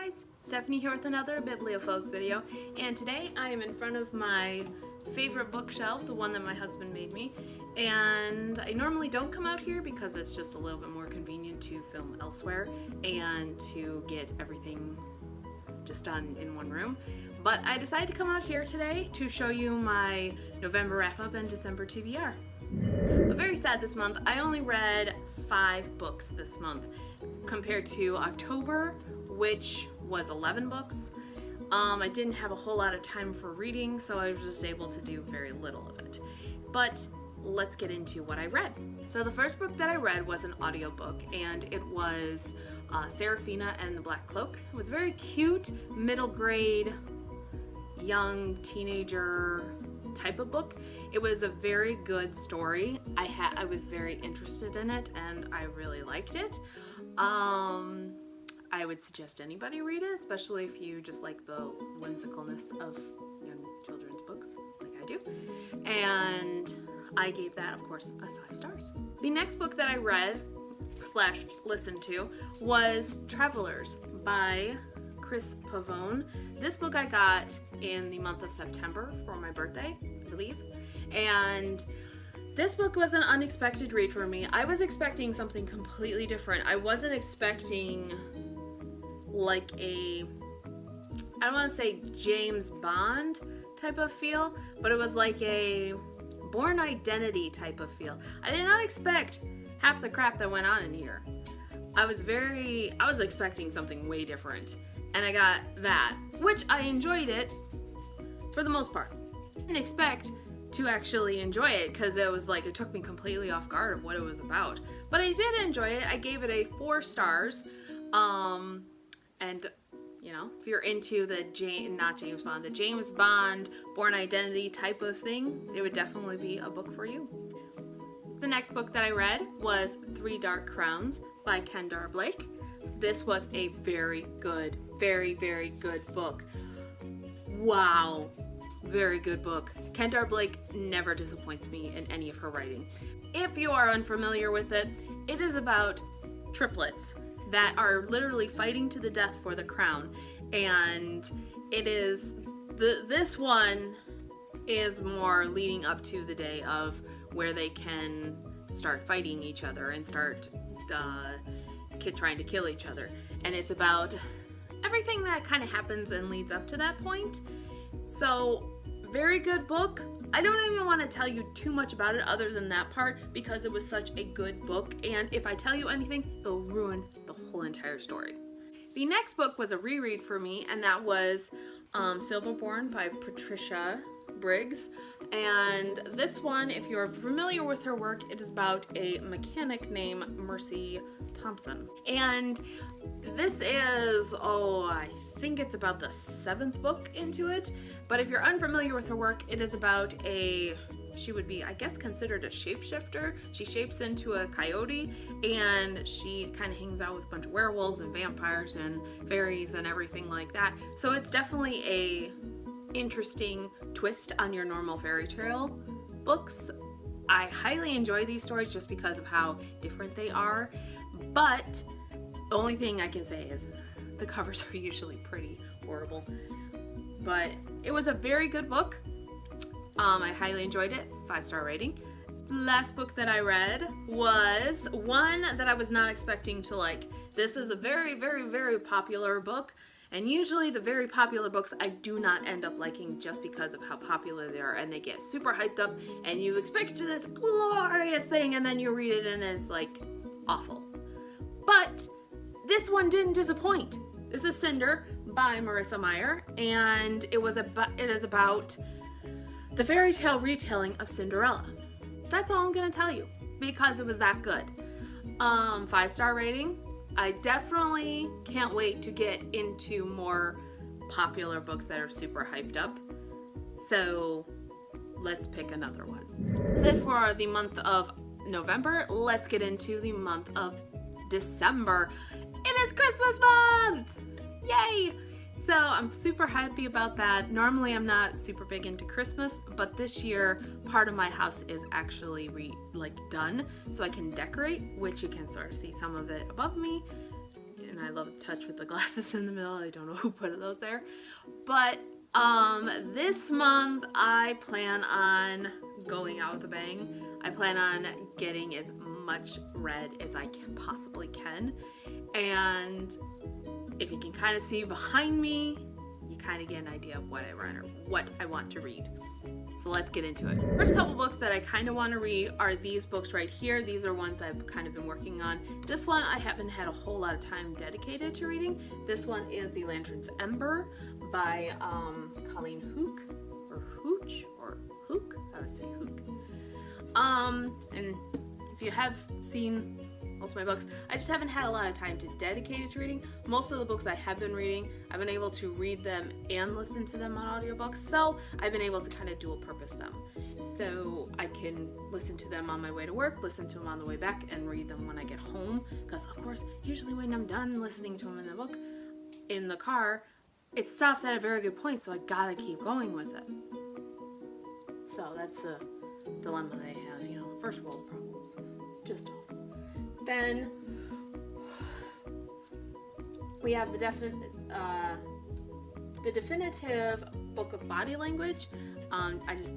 guys, Stephanie here with another Bibliophobes video, and today I am in front of my favorite bookshelf, the one that my husband made me, and I normally don't come out here because it's just a little bit more convenient to film elsewhere and to get everything just done in one room. But I decided to come out here today to show you my November wrap-up and December TBR. But very sad this month, I only read 5 books this month compared to October, which was 11 books. I didn't have a whole lot of time for reading, so I was just able to do very little of it. But let's get into what I read. So the first book that I read was an audiobook, and it was Serafina and the Black Cloak. It was very cute, middle grade, young teenager type of book. It was a very good story. I was very interested in it and I really liked it. I would suggest anybody read it, especially if you just like the whimsicalness of young children's books like I do. And I gave that, of course, a 5 stars. The next book that I read / listened to was Travelers by Chris Pavone. This book I got in the month of September for my birthday, I believe. And this book was an unexpected read for me. I was expecting something completely different. I wasn't expecting like I don't want to say James Bond type of feel, but it was like a Born Identity type of feel. I did not expect half the crap that went on in here. I was expecting something way different, and I got that, which I enjoyed it for the most part. I didn't expect to actually enjoy it because it was like it took me completely off guard of what it was about, but I did enjoy it. I gave it a 4 stars. And you know, if you're into the the James Bond Born Identity type of thing, it would definitely be a book for you. The next book that I read was 3 Dark Crowns by Kendar Blake. This was a very good, very good book. Wow, very good book. Kendar Blake never disappoints me in any of her writing. If you are unfamiliar with it, it is about triplets that are literally fighting to the death for the crown, and it is this one is more leading up to the day of where they can start fighting each other and start trying to kill each other, and it's about everything that kind of happens and leads up to that point. So very good book. I don't even want to tell you too much about it other than that part because it was such a good book, and if I tell you anything, it'll ruin the whole entire story. The next book was a reread for me, and that was Silverborn by Patricia Briggs. And this one, if you're familiar with her work, it is about a mechanic named Mercy Thompson. And this is, I think it's about the 7th book into it, but if you're unfamiliar with her work, it is about she would be, I guess, considered a shapeshifter. She shapes into a coyote, and she kind of hangs out with a bunch of werewolves and vampires and fairies and everything like that. So it's definitely a interesting twist on your normal fairy tale books. I highly enjoy these stories just because of how different they are, but the only thing I can say is the covers are usually pretty horrible. But it was a very good book. I highly enjoyed it. 5-star rating. The last book that I read was one that I was not expecting to like. This is a very popular book, and usually the very popular books I do not end up liking just because of how popular they are, and they get super hyped up and you expect this glorious thing and then you read it and it's like awful. But this one didn't disappoint. This is Cinder by Marissa Meyer, and it is about the fairy tale retelling of Cinderella. That's all I'm gonna tell you because it was that good. 5-star rating. I definitely can't wait to get into more popular books that are super hyped up. So let's pick another one. That's it for the month of November. Let's get into the month of December. It is Christmas month! Yay! So I'm super happy about that. Normally I'm not super big into Christmas, but this year part of my house is actually done, so I can decorate, which you can sort of see some of it above me. and I love Touch with the glasses in the middle. I don't know who put those there. But this month I plan on going out with a bang. I plan on getting as much read as I possibly can. And if you can kind of see behind me, you kind of get an idea of what I want to read. So let's get into it. First couple books that I kind of want to read are these books right here. These are ones I've kind of been working on. This one I haven't had a whole lot of time dedicated to reading. This one is The Lantern's Ember by Colleen Hooke, or Hooch, or Hook? I would say Hook. And if you have seen most of my books, I just haven't had a lot of time to dedicate it to reading. Most of the books I have been reading, I've been able to read them and listen to them on audiobooks, so I've been able to kind of dual purpose them. So I can listen to them on my way to work, listen to them on the way back, and read them when I get home, because of course, usually when I'm done listening to them in the book, in the car, it stops at a very good point, so I gotta keep going with it. So that's the dilemma that I have, you know, first world problems. It's just awful. Then we have the definitive book of body language. I just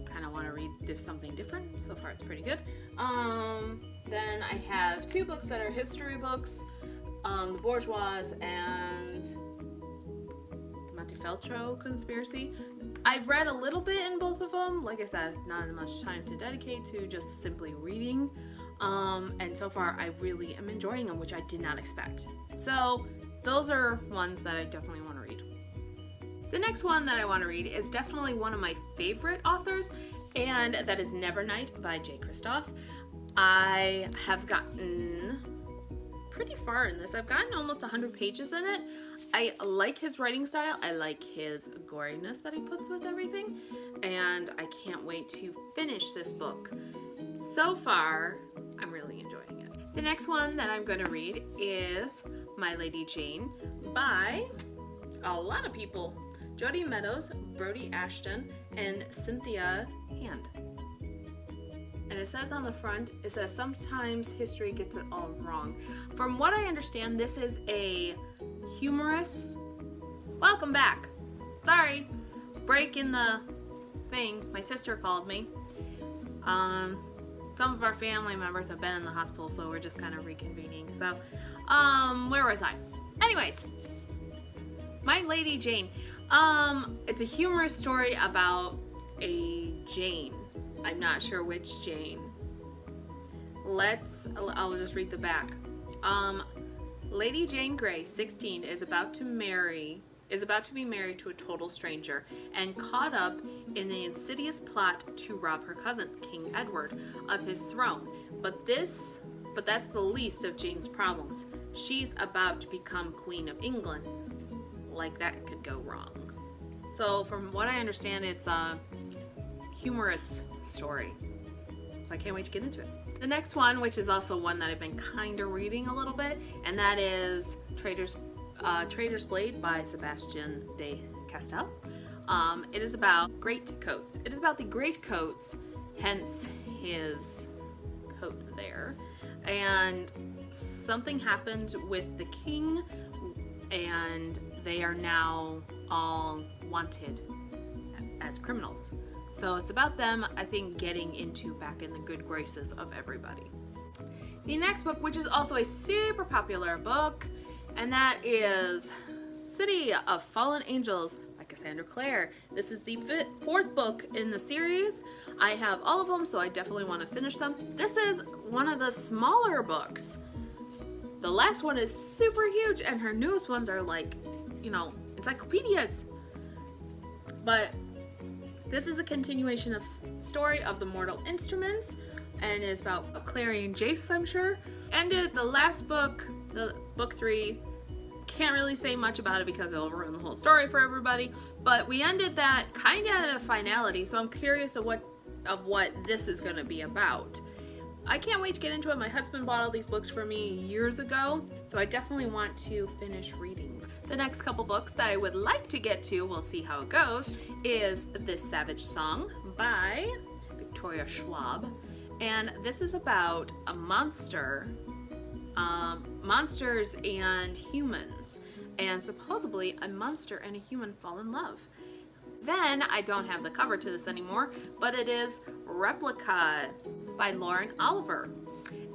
kind of want to read something different. So far, it's pretty good. Then I have two books that are history books, The Bourgeois and the Montefeltro Conspiracy. I've read a little bit in both of them. Like I said, not as much time to dedicate to just simply reading. And so far I really am enjoying them, which I did not expect. So those are ones that I definitely want to read. The next one that I want to read is definitely one of my favorite authors, and that is Nevernight by Jay Kristoff. I have gotten pretty far in this. I've gotten almost 100 pages in it. I like his writing style. I like his goriness that he puts with everything, and I can't wait to finish this book. So far, I'm really enjoying it. The next one that I'm going to read is My Lady Jane by a lot of people. Jody Meadows, Brody Ashton, and Cynthia Hand. And it says on the front, it says, sometimes history gets it all wrong. From what I understand, this is a humorous... Welcome back. Sorry. Break in the thing. My sister called me. Some of our family members have been in the hospital, so we're just kind of reconvening. So, where was I? Anyways, My Lady Jane. It's a humorous story about a Jane. I'm not sure which Jane. I'll just read the back. Lady Jane Grey, 16, is about to be married to a total stranger and caught up in the insidious plot to rob her cousin, King Edward, of his throne. But that's the least of Jane's problems. She's about to become Queen of England. Like that could go wrong. So from what I understand, it's a humorous story. So I can't wait to get into it. The next one, which is also one that I've been kind of reading a little bit, and that is Traitor's Blade by Sebastian de Castell. It is about greatcoats. It is about the greatcoats, hence his coat there. And something happened with the king, and they are now all wanted as criminals. So it's about them, I think, getting back in the good graces of everybody. The next book, which is also a super popular book, and that is City of Fallen Angels by Cassandra Clare. This is the fourth book in the series. I have all of them, so I definitely want to finish them. This is one of the smaller books. The last one is super huge, and her newest ones are like, you know, encyclopedias. But this is a continuation of story of the Mortal Instruments, and it's about Clary and Jace, I'm sure. Ended the last book, the book 3. Can't really say much about it because it'll ruin the whole story for everybody. But we ended that kind of at a finality, so I'm curious of what this is going to be about. I can't wait to get into it. My husband bought all these books for me years ago, so I definitely want to finish reading. The next couple books that I would like to get to, we'll see how it goes, is This Savage Song by Victoria Schwab. And this is about a monster monsters and humans. And supposedly a monster and a human fall in love. Then, I don't have the cover to this anymore, but it is Replica by Lauren Oliver.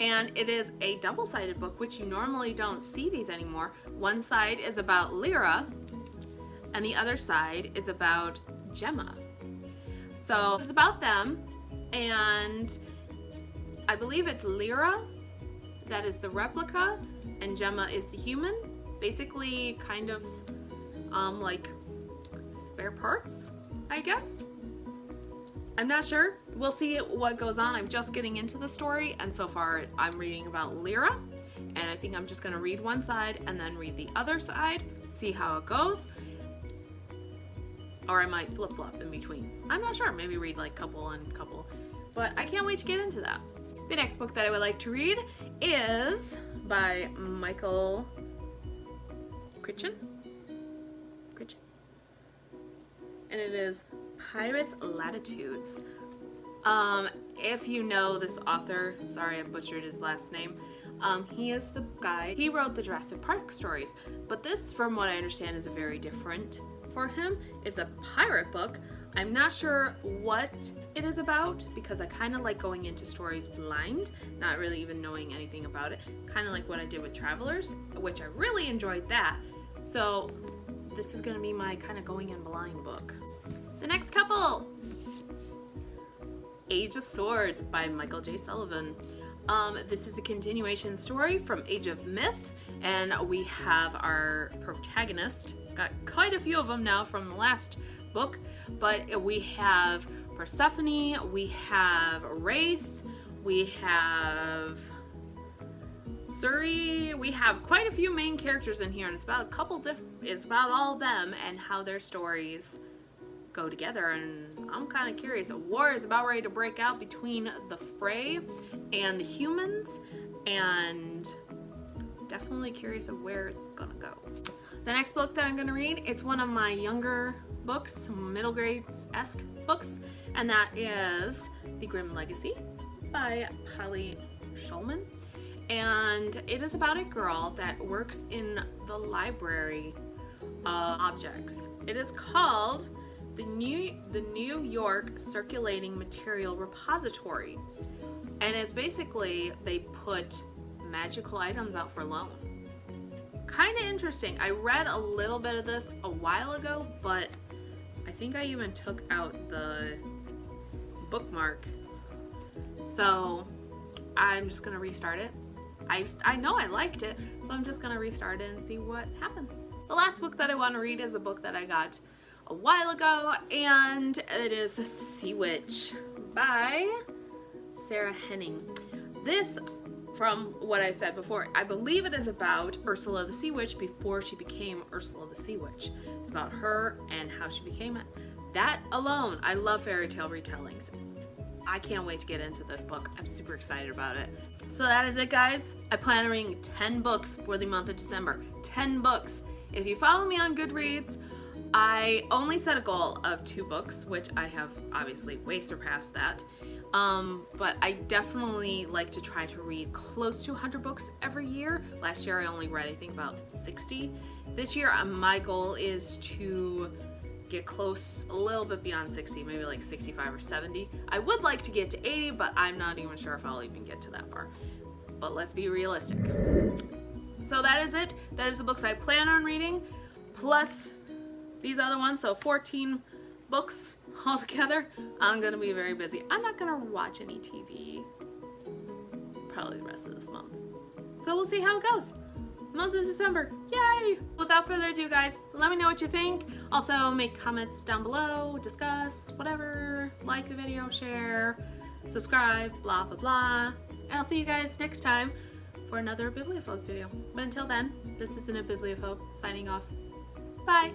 And it is a double-sided book, which you normally don't see these anymore. One side is about Lyra, and the other side is about Gemma. So it's about them, and I believe it's Lyra that is the replica, and Gemma is the human. Basically, kind of like spare parts, I guess. I'm not sure. We'll see what goes on. I'm just getting into the story, and so far I'm reading about Lyra, and I think I'm just going to read one side and then read the other side, see how it goes. Or I might flip-flop in between. I'm not sure. Maybe read like couple and couple. But I can't wait to get into that. The next book that I would like to read is by Michael Critchin. And it is Pirate's Latitudes. If you know this author, sorry I butchered his last name, he is the guy, he wrote the Jurassic Park stories, but this, from what I understand, is very different for him. It's a pirate book. I'm not sure what it is about because I kind of like going into stories blind, not really even knowing anything about it, kind of like what I did with Travelers, which I really enjoyed that. So this is going to be my kind of going in blind book. The next couple, Age of Swords by Michael J. Sullivan. This is the continuation story from Age of Myth, and we have our protagonist. Got quite a few of them now from the last book, but we have Persephone, we have Wraith, we have Suri, we have quite a few main characters in here, and it's about it's about all of them and how their stories go together, and I'm kind of curious. A war is about ready to break out between the Frey and the humans, and definitely curious of where it's gonna go. The next book that I'm gonna read, it's one of my younger books, middle grade-esque books, and that is The Grim Legacy by Polly Shulman. And it is about a girl that works in the library objects. It is called the New York Circulating Material Repository, and it's basically they put magical items out for loan. Kind of interesting. I read a little bit of this a while ago, but I think I even took out the bookmark, so I'm just gonna restart it. I know I liked it, so I'm just gonna restart it and see what happens. The last book that I want to read is a book that I got a while ago, and it is Sea Witch by Sarah Henning. This, from what I've said before, I believe it is about Ursula the Sea Witch before she became Ursula the Sea Witch. It's about her and how she became it. That alone, I love fairy tale retellings. I can't wait to get into this book. I'm super excited about it. So that is it, guys. I plan on reading 10 books for the month of December. 10 books. If you follow me on Goodreads, I only set a goal of 2 books, which I have obviously way surpassed that. But I definitely like to try to read close to 100 books every year. Last year I only read, I think, about 60. This year my goal is to get close, a little bit beyond 60, maybe like 65 or 70. I would like to get to 80, but I'm not even sure if I'll even get to that far. But let's be realistic. So that is it. That is the books I plan on reading, plus these other ones, so 14 books altogether. I'm gonna be very busy. I'm not gonna watch any TV probably the rest of this month. So we'll see how it goes. Month of December, yay! Without further ado, guys, let me know what you think. Also, make comments down below, discuss, whatever, like the video, share, subscribe, blah, blah, blah. And I'll see you guys next time for another Bibliophobes video. But until then, this is a Bibliophobe signing off. Bye!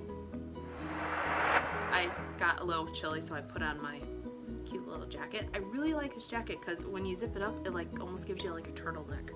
I got a little chilly, so I put on my cute little jacket. I really like this jacket because when you zip it up, it like almost gives you like a turtleneck.